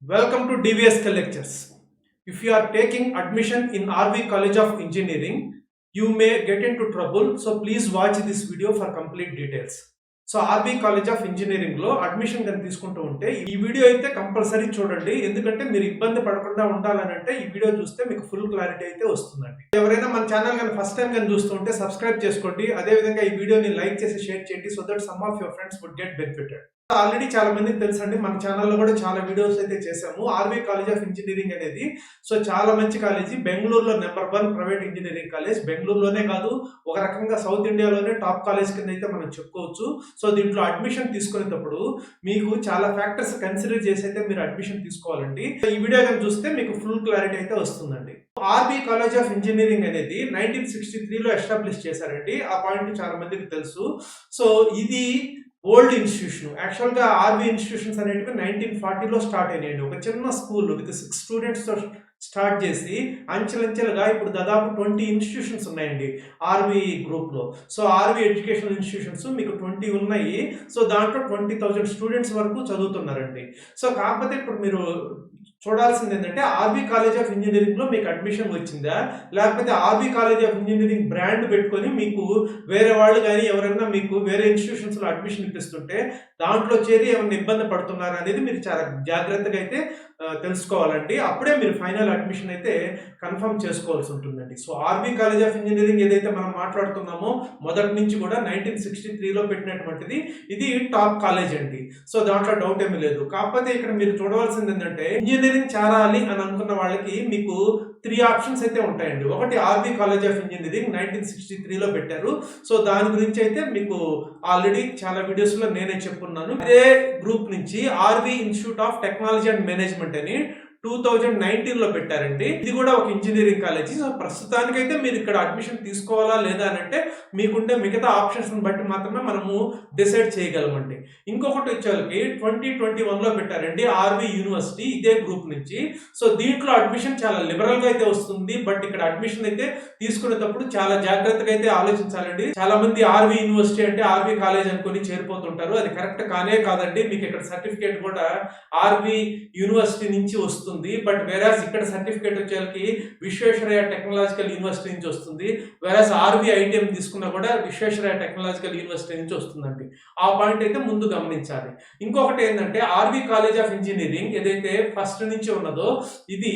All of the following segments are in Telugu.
Welcome to DVSK lectures. If you are taking admission in RV College of Engineering, you may get into trouble. So please watch this video for complete details. So RB college of engineering లో అడ్మిషన్ కానీ తీసుకుంటూ ఉంటే ఈ వీడియో అయితే కంపల్సరీ చూడండి. ఎందుకంటే మీరు ఇబ్బంది పడకుండా ఉండాలని అంటే ఈ వీడియో చూస్తే మీకు ఫుల్ క్లారిటీ అయితే వస్తుందండి. ఎవరైనా మన ఛానల్ కానీ ఫస్ట్ టైం కానీ చూస్తూ ఉంటే సబ్స్క్రైబ్ చేసుకోండి. అదే విధంగా ఈ వీడియోని లైక్ చేసి షేర్ చేయండి. So that some of your friends would get benefited. Already చాలా మందికి తెలుసండి, మన ఛానల్లో కూడా చాలా వీడియోస్ అయితే చేసాము. ఆర్బీ కాలేజ్ ఆఫ్ ఇంజనీరింగ్ అనేది సో చాలా మంచి కాలేజీ. బెంగళూరులో నెంబర్ 1 ప్రైవేట్ ఇంజనీరింగ్ కాలేజ్. బెంగళూరులోనే కాదు, ఒక రకంగా సౌత్ ఇండియాలోనే టాప్ కాలేజ్ కింద అయితే మనం చెప్పుకోవచ్చు. సో దీంట్లో అడ్మిషన్ తీసుకునేటప్పుడు మీకు చాలా ఫ్యాక్టర్స్ కన్సిడర్ చేసి అయితే మీరు అడ్మిషన్ తీసుకోవాలండి. ఈ వీడియో కానీ చూస్తే మీకు ఫుల్ క్లారిటీ అయితే వస్తుందండి. ఆర్బీ కాలేజ్ ఆఫ్ ఇంజనీరింగ్ అనేది 1963లో ఎస్టాబ్లిష్ చేశారండి. ఆ పాయింట్ చాలా మందికి తెలుసు. సో ఇది ఓల్డ్ ఇన్స్టిట్యూషన్. యాక్చువల్గా ఆర్బీ ఇన్స్టిట్యూషన్స్ అనేటివి 1940లో స్టార్ట్ అయినాయండి. ఒక చిన్న స్కూల్ విత్ 6 స్టూడెంట్స్తో స్టార్ట్ చేసి అంచెలంచెలుగా ఇప్పుడు దాదాపు 20 ఇన్స్టిట్యూషన్స్ ఉన్నాయండి ఆర్బీ గ్రూప్లో. సో ఆర్బీ ఎడ్యుకేషనల్ ఇన్స్టిట్యూషన్స్ మీకు 20 ఉన్నాయి. సో దాంట్లో 20,000 స్టూడెంట్స్ వరకు చదువుతున్నారండి. సో కాకపోతే ఇప్పుడు మీరు చూడాల్సింది ఏంటంటే ఆర్బీ కాలేజ్ ఆఫ్ ఇంజనీరింగ్లో మీకు అడ్మిషన్ వచ్చిందా, లేకపోతే RB college of engineering brand పెట్టుకొని మీకు వేరే వాళ్ళు కానీ ఎవరైనా మీకు వేరే ఇన్స్టిట్యూషన్స్లో అడ్మిషన్ ఇప్పిస్తుంటే దాంట్లో చేరి ఏమైనా ఇబ్బంది పడుతున్నారు అనేది మీరు చాలా జాగ్రత్తగా అయితే తెలుసుకోవాలండి. అప్పుడే మీరు ఫైనల్ అడ్మిషన్ అయితే కన్ఫర్మ్ చేసుకోవాల్సి ఉంటుందండి. So RB college of engineering ఏదైతే మనం మాట్లాడుతున్నామో మొదటి నుంచి కూడా 1963లో పెట్టినటువంటిది. ఇది టాప్ కాలేజ్ అండి. సో దాంట్లో డౌట్ ఏమీ లేదు. కాకపోతే ఇక్కడ మీరు చూడవలసింది ఏంటంటే ఇంజనీరింగ్ చేరాలి అని అనుకున్న వాళ్ళకి మీకు 3 ఆప్షన్స్ అయితే ఉంటాయండి. ఒకటి ఆర్బీ కాలేజ్ ఆఫ్ ఇంజనీరింగ్ 1963లో పెట్టారు. సో దాని గురించి అయితే మీకు ఆల్రెడీ చాలా వీడియోస్లో నేనే చెప్పుకున్నాను. అదే గ్రూప్ నుంచి RB institute of technology and management అని 2019లో పెట్టారండి. ఇది కూడా ఒక ఇంజనీరింగ్ కాలేజీ. సో ప్రస్తుతానికైతే మీరు ఇక్కడ అడ్మిషన్ తీసుకోవాలా లేదా అని అంటే మీకుంటే మిగతా ఆప్షన్స్ బట్టి మాత్రమే మనము డిసైడ్ చేయగలమండి. ఇంకొకటి వచ్చేసరికి 2021లో పెట్టారండి ఆర్బీ యూనివర్సిటీ, ఇదే గ్రూప్ నుంచి. సో దీంట్లో అడ్మిషన్ చాలా లిబరల్ గా అయితే వస్తుంది. బట్ ఇక్కడ అడ్మిషన్ అయితే తీసుకునేటప్పుడు చాలా జాగ్రత్తగా అయితే ఆలోచించాలండి. చాలా మంది ఆర్బీ యూనివర్సిటీ అంటే ఆర్బీ కాలేజ్ అనుకుని చేరిపోతుంటారు. అది కరెక్ట్ కానే కాదండి. మీకు ఇక్కడ సర్టిఫికేట్ కూడా ఆర్బీ యూనివర్సిటీ నుంచి వస్తుంది. బట్ వేరాస్ ఇక్కడ సర్టిఫికేట్ వచ్చేకి విశ్వేశ్వరయ్య టెక్నాలజికల్ యూనివర్సిటీ నుంచి వస్తుంది. వేరాస్ ఆర్బీ ఐటీఎం తీసుకున్నా కూడా విశ్వేశ్వరయ్య టెక్నాలజికల్ యూనివర్సిటీ నుంచి వస్తుందండి. ఆ పాయింట్ అయితే ముందు గమనించాలి. ఇంకొకటి ఏంటంటే ఆర్బీ కాలేజ్ ఆఫ్ ఇంజనీరింగ్ ఏదైతే ఫస్ట్ నుంచి ఉన్నదో ఇది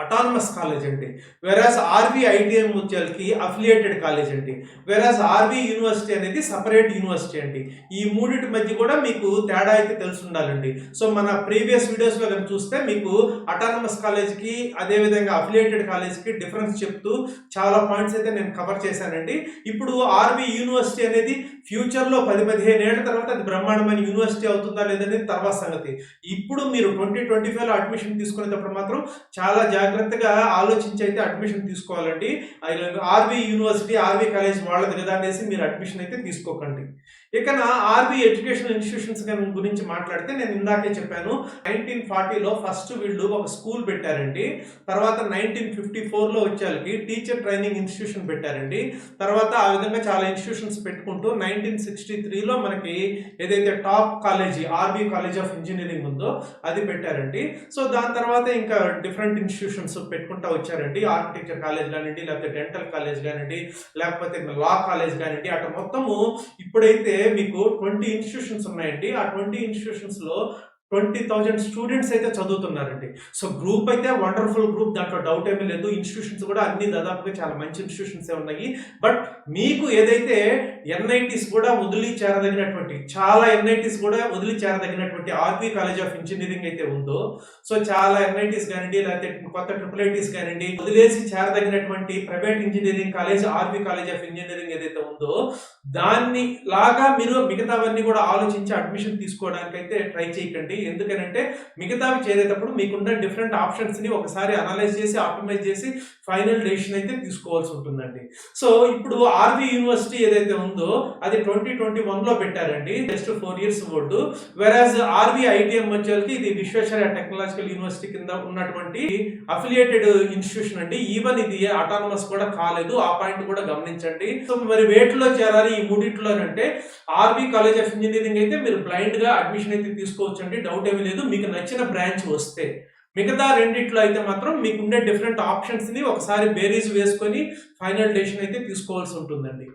అటానమస్ కాలేజ్ అండి. వెరాస్ ఆర్బీ ఐటీఎం వచ్చేకి అఫిలియేటెడ్ కాలేజ్ అండి. వెరాస్ ఆర్బీ యూనివర్సిటీ అనేది సపరేట్ యూనివర్సిటీ అండి. ఈ మూడింటి మధ్య కూడా మీకు తేడా అయితే తెలిసి ఉండాలండి. సో మన ప్రీవియస్ వీడియోస్లో కనుక చూస్తే మీకు అటానమస్ కాలేజ్కి అదేవిధంగా అఫిలియేటెడ్ కాలేజ్కి డిఫరెన్స్ చెప్తూ చాలా పాయింట్స్ అయితే నేను కవర్ చేశానండి. ఇప్పుడు ఆర్బీ యూనివర్సిటీ అనేది ఫ్యూచర్లో 10-15 ఏళ్ల తర్వాత అది బ్రహ్మాండమైన యూనివర్సిటీ అవుతుందా లేదనేది తర్వాత సంగతి. ఇప్పుడు మీరు 2025లో అడ్మిషన్ తీసుకునేటప్పుడు మాత్రం చాలా జాగ్రత్తగా ఆలోచించి అయితే అడ్మిషన్ తీసుకోవాలండి. ఆర్బీ యూనివర్సిటీ ఆర్బీ కాలేజ్ వాళ్ళది కదా అనేసి మీరు అడ్మిషన్ అయితే తీసుకోకండి. ఇక ఆర్బీ ఎడ్యుకేషనల్ ఇన్స్టిట్యూషన్స్ గురించి మాట్లాడితే నేను ఇందాకే చెప్పాను 1940లో ఫస్ట్ వీళ్ళు ఒక స్కూల్ పెట్టారండి. తర్వాత 1954లో వచ్చేకి టీచర్ ట్రైనింగ్ ఇన్స్టిట్యూషన్ పెట్టారండి. తర్వాత ఆ విధంగా చాలా ఇన్స్టిట్యూషన్స్ పెట్టుకుంటూ 1963లో మనకి ఏదైతే top college RB college of engineering ఉందో అది పెట్టారండి. సో దాని తర్వాత ఇంకా డిఫరెంట్ ఇన్స్టిట్యూషన్స్ పెట్టుకుంటూ వచ్చారండి. ఆర్కిటెక్చర్ కాలేజ్ కానివ్వండి, లేకపోతే డెంటల్ కాలేజ్ కానివ్వండి, లేకపోతే లా కాలేజ్ కానివ్వండి. అటు మొత్తము ఇప్పుడైతే మీకు 20 ఇన్స్టిట్యూషన్స్ ఉన్నాయండి. ఆ 20 ఇన్స్టిట్యూషన్స్ లో 20,000 స్టూడెంట్స్ అయితే చదువుతున్నారండి. సో గ్రూప్ అయితే వండర్ఫుల్ గ్రూప్, దాంట్లో డౌట్ ఏమీ లేదు. ఇన్స్టిట్యూషన్స్ కూడా అన్ని దాదాపుగా చాలా మంచి ఇన్స్టిట్యూషన్స్ ఉన్నాయి. బట్ మీకు ఏదైతే ఎన్ఐటీస్ కూడా వదిలి చేరదగినటువంటి చాలా ఎన్ఐటీస్ కూడా వదిలి చేరదగినటువంటి ఆర్బీ కాలేజ్ ఆఫ్ ఇంజనీరింగ్ అయితే ఉందో, సో చాలా ఎన్ఐటీస్ కానివ్వండి, లేకపోతే కొత్త ట్రిపుల్ కానివ్వండి వదిలేసి చేరదగినటువంటి private engineering college RB college of engineering ఏదైతే ఉందో దాన్ని లాగా మీరు మిగతావన్నీ కూడా ఆలోచించి అడ్మిషన్ తీసుకోవడానికి అయితే ట్రై చేయకండి. ఎందుకనంటే మిగతావి చేరేటప్పుడు మీకున్న డిఫరెంట్ ఆప్షన్స్ ని ఒకసారి అనలైజ్ చేసి ఆప్టిమైజ్ చేసి ఫైనల్ డెసిషన్ అయితే తీసుకోవాల్సి ఉంటుందండి. సో ఇప్పుడు ఆర్బీ యూనివర్సిటీ ఏదైతే ఉందో అది 2021లో పెట్టారండి. Just 4 years old. వెరాజ్ ఆర్బీ ఐటీఎం వచ్చేకి ఇది విశ్వేశ్వరయ్య టెక్నాలజికల్ యూనివర్సిటీ కింద ఉన్నటువంటి అఫిలియేటెడ్ ఇన్స్టిట్యూషన్ అండి. ఈవెన్ ఇది అటానమస్ కూడా కాలేదు. ఆ పాయింట్ కూడా గమనించండి. సో మరి వేటిలో చేరాలి ఈ మూడిట్లో అంటే ఆర్బీ కాలేజ్ ఆఫ్ ఇంజనీరింగ్ అయితే మీరు బ్లైండ్ గా అడ్మిషన్ అయితే తీసుకోవచ్చండి. డౌట్ ఏమీ లేదు, మీకు నచ్చిన బ్రాంచ్ వస్తే. మిగతా రెండిట్లో అయితే మాత్రం మీకు ఉండే డిఫరెంట్ ఆప్షన్స్ని ఒకసారి బేరీజ్ వేసుకొని ఫైనల్ డెసిషన్ అయితే తీసుకోవాల్సి ఉంటుందండి.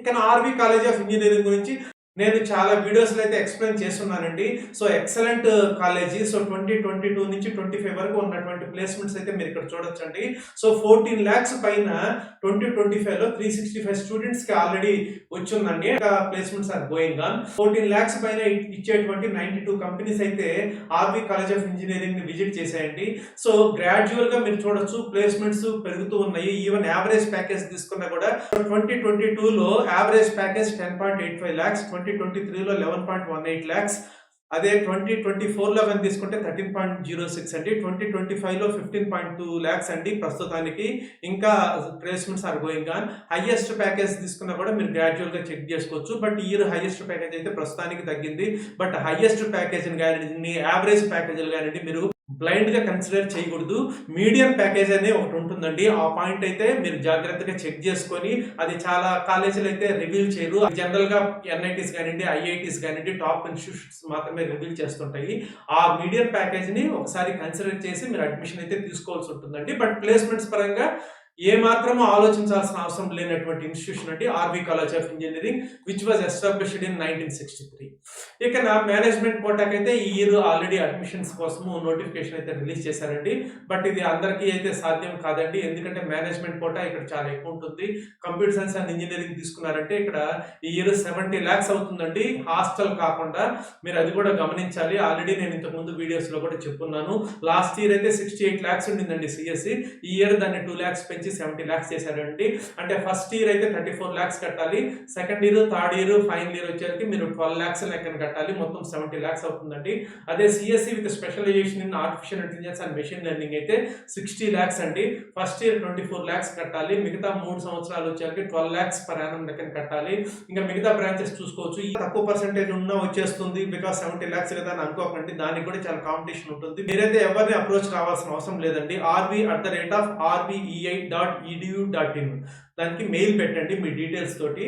ఇక నా ఆర్వి కాలేజ్ ఆఫ్ ఇంజనీరింగ్ గురించి నేను చాలా వీడియోస్లో అయితే ఎక్స్ప్లెయిన్ చేస్తున్నానండి. So excellent college. సో 2022 నుంచి 25 వరకు ఉన్నటువంటి ప్లేస్మెంట్స్ అయితే మీరు ఇక్కడ చూడొచ్చండి. సో 14 lakhs పైన 2025లో 365 స్టూడెంట్స్కి ఆల్రెడీ వచ్చిందండి. Placements are going on. 14 lakhs పైన ఇచ్చేటువంటి 92 కంపెనీస్ అయితే ఆర్వి కాలేజ్ ఆఫ్ ఇంజనీరింగ్ ని విజిట్ చేశాయండి. సో గ్రాడ్యువల్ గా మీరు చూడొచ్చు ప్లేస్మెంట్స్ పెరుగుతూ ఉన్నాయి. ఈవెన్ యావరేజ్ ప్యాకేజ్ తీసుకున్నా కూడా 2022లో యావరేజ్ ప్యాకేజ్ 10.85 lakhs, 2023లో 11.18 lakhs, అదే 2024లో కానీ తీసుకుంటే 13.06 అండి, 2025లో 15.2 lakhs అండి ప్రస్తుతానికి. ఇంకా placements are going on. Highest package తీసుకున్నా కూడా మీరు గ్రాడ్యువల్ గా చెక్ చేసుకోవచ్చు. బట్ ఈ ఇయర్ హైయెస్ట్ ప్యాకేజ్ అయితే ప్రస్తుతానికి తగ్గింది. బట్ హైయెస్ట్ ప్యాకేజ్ కానీ యావరేజ్ ప్యాకేజీలు కానీ మీరు బ్లైండ్ గా కన్సిడర్ చేయకూడదు. మీడియం ప్యాకేజ్ అనేది ఒకటి ఉంటుందండి. ఆ పాయింట్ అయితే మీరు జాగ్రత్తగా చెక్ చేసుకొని, అది చాలా కాలేజీలు అయితే రివీల్ చేయరు. జనరల్ గా ఎన్ఐటీస్ కానివ్వండి, ఐఐటీస్ కానివ్వండి, టాప్ ఇన్స్టిట్యూషన్స్ మాత్రమే రివీల్ చేస్తుంటాయి. ఆ మీడియం ప్యాకేజ్ ని ఒకసారి కన్సిడర్ చేసి మీరు అడ్మిషన్ అయితే తీసుకోవాల్సి ఉంటుందండి. బట్ ప్లేస్మెంట్స్ పరంగా ఏ మాత్రమూ ఆలోచించాల్సిన అవసరం లేనటువంటి ఇన్స్టిట్యూషన్ అంటే RV college of engineering, which was established in 1963. ఇక నా మేనేజ్మెంట్ కోటాకైతే ఈ ఇయర్ ఆల్రెడీ అడ్మిషన్స్ కోసము నోటిఫికేషన్ అయితే రిలీజ్ చేశారండి. బట్ ఇది అందరికీ అయితే సాధ్యం కాదండి, ఎందుకంటే మేనేజ్మెంట్ కోటా ఇక్కడ చాలా ఎక్కువ ఉంటుంది. కంప్యూటర్ సైన్స్ అండ్ ఇంజనీరింగ్ తీసుకున్నారంటే ఇక్కడ ఈ ఇయర్ 70 lakhs అవుతుందండి, హాస్టల్ కాకుండా. మీరు అది కూడా గమనించాలి. ఆల్రెడీ నేను ఇంతకుముందు వీడియోస్ లో కూడా చెప్పున్నాను. లాస్ట్ ఇయర్ అయితే 68 lakhs ఉండిందండి సిఎస్సి. ఈ ఇయర్ దాన్ని 2 lakhs పెంచి 70 lakhs చేశారండి. అంటే ఫస్ట్ ఇయర్ అయితే 34 lakhs కట్టాలి, second year, third year, final year వచ్చేసరికి మీరు 12 lakhs లెక్కన కట్టాలి. మొత్తం 70 lakhs అవుతుందండి. అదే CSE with specialization in artificial intelligence and machine learning అయితే 60 lakhs అండి. ఫస్ట్ ఇయర్ 24 lakhs కట్టాలి, మిగతా 3 సంవత్సరాలు వచ్చేసరికి 12 lakhs per annum లెక్కన కట్టాలి. ఇంకా మిగతా బ్రాంచెస్ చూసుకోవచ్చు. ఈ తక్కువ పర్సెంటేజ్ ఉన్నా వచ్చేస్తుంది బికాస్ 70 lakhs కదా అని అనుకోకండి, దానికి కూడా చాలా కాంపిటీషన్ ఉంటుంది. మీరైతే ఎవరిని అప్రోచ్ కావాల్సిన అవసరం లేదండి. rv@rvi.edu.in దానికి మెయిల్ పెట్టండి మీ డీటెయిల్స్ తోటి.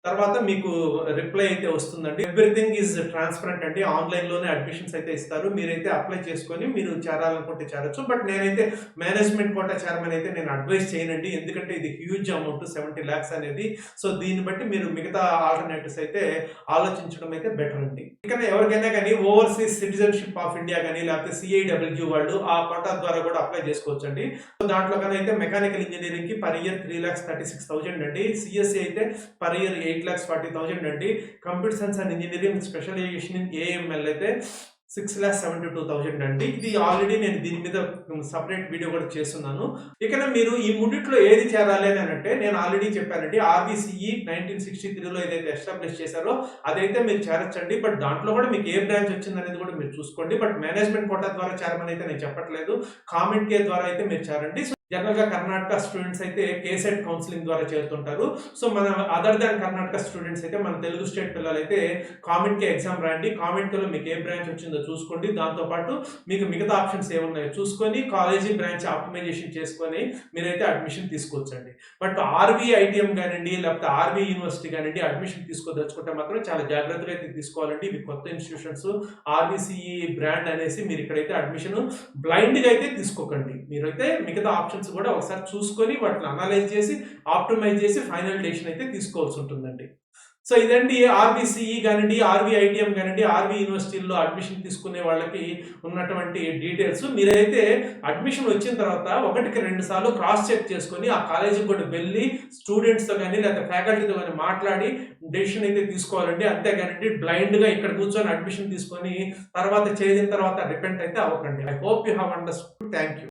తర్వాత మీకు రిప్లై అయితే వస్తుందండి. ఎవ్రీథింగ్ ఈజ్ ట్రాన్స్పరెంట్ అండి. ఆన్లైన్ లోనే అడ్మిషన్స్ అయితే ఇస్తారు. మీరైతే అప్లై చేసుకొని మీరు చేరాలనుకుంటే చేరొచ్చు. బట్ నేనైతే మేనేజ్మెంట్ కోటా చేరమని అయితే నేను అడ్వైస్ చేయనండి, ఎందుకంటే ఇది హ్యూజ్ అమౌంట్ 70 lakhs అనేది. సో దీన్ని బట్టి మీరు మిగతా ఆల్టర్నేటివ్స్ అయితే ఆలోచించడం అయితే బెటర్ అండి. ఇంకా ఎవరికైనా కానీ ఓవర్సీస్ సిటిజన్షిప్ ఆఫ్ ఇండియా కానీ లేకపోతే CIWG వాళ్ళు ఆ కోటా ద్వారా కూడా అప్లై చేసుకోవచ్చు అండి. సో దాంట్లో కానీ అయితే మెకానికల్ ఇంజనీరింగ్ కి పర్ ఇయర్ 3,36,000 అండి. సిఎస్సి అయితే పర్ ఇయర్ 8,40,000 అండి. Computer science and engineering specialization in AML అయితే 6,72,000 అండి. ఇది ఆల్రెడీ నేను దీని మీద సపరేట్ వీడియో కూడా చేస్తున్నాను. ఇక మీరు ఈ మూడిట్లో ఏది చేరాలి అని అంటే నేను ఆల్రెడీ చెప్పానండి, RVCE 1963లో ఏదైతే ఎస్టాబ్లిష్ చేశారో అదైతే మీరు చేరొచ్చండి. బట్ దాంట్లో కూడా మీకు ఏ బ్రాంచ్ వచ్చింది అనేది కూడా మీరు చూసుకోండి. బట్ మేనేజ్మెంట్ కోటా ద్వారా చేరమని అయితే నేను చెప్పట్లేదు, కామెంట్ కేర్ ద్వారా అయితే మీరు చేరండి. జనరల్ గా కర్ణాటక స్టూడెంట్స్ అయితే కేసెట్ కౌన్సిలింగ్ ద్వారా చేరుతుంటారు. సో మన అదర్ దాన్ కర్ణాటక స్టూడెంట్స్ అయితే మన తెలుగు స్టేట్ పిల్లలు అయితే కామెంట్ కే ఎగ్జామ్ రాయండి. కామెంట్ కేలో మీకు ఏ బ్రాంచ్ వచ్చిందో చూసుకోండి. దాంతోపాటు మీకు మిగతా ఆప్షన్స్ ఏమున్నాయో చూసుకొని కాలేజీ బ్రాంచ్ ఆప్టిమైజేషన్ చేసుకొని మీరైతే అడ్మిషన్ తీసుకోవచ్చండి. బట్ RVITM కానివ్వండి లేకపోతే RV యూనివర్సిటీ కానివ్వండి అడ్మిషన్ తీసుకోదలుచుకుంటే మాత్రం చాలా జాగ్రత్తగా అయితే తీసుకోవాలండి. ఇవి కొత్త ఇన్స్టిట్యూషన్స్. RVCE బ్రాండ్ అనేసి మీరు ఇక్కడైతే అడ్మిషన్ బ్లైండ్ గా అయితే తీసుకోకండి. మీరైతే మిగతా ఆప్షన్ కూడా ఒకసారి చూసుకొని వాటిని అనలైజ్ చేసి ఆప్టిమైజ్ చేసి ఫైనల్ డెసిషన్ అయితే తీసుకోవాల్సి ఉంటుందండి. సో ఇదండి RVCE కానివ్వండి, RVITM కానివ్వండి, RV యూనివర్సిటీల్లో అడ్మిషన్ తీసుకునే వాళ్ళకి ఉన్నటువంటి డీటెయిల్స్. మీరైతే అడ్మిషన్ వచ్చిన తర్వాత 1కి 2 సార్లు క్రాస్ చెక్ చేసుకొని ఆ కాలేజీకి కూడా వెళ్ళి స్టూడెంట్స్తో కానీ లేకపోతే ఫ్యాకల్టీతో కానీ మాట్లాడి డెసిషన్ అయితే తీసుకోవాలండి. అంతేగానండి బ్లైండ్గా ఇక్కడ కూర్చొని అడ్మిషన్ తీసుకొని తర్వాత చేసిన తర్వాత రిపెంట్ అయితే అవ్వకండి. I hope you have understood. Thank you.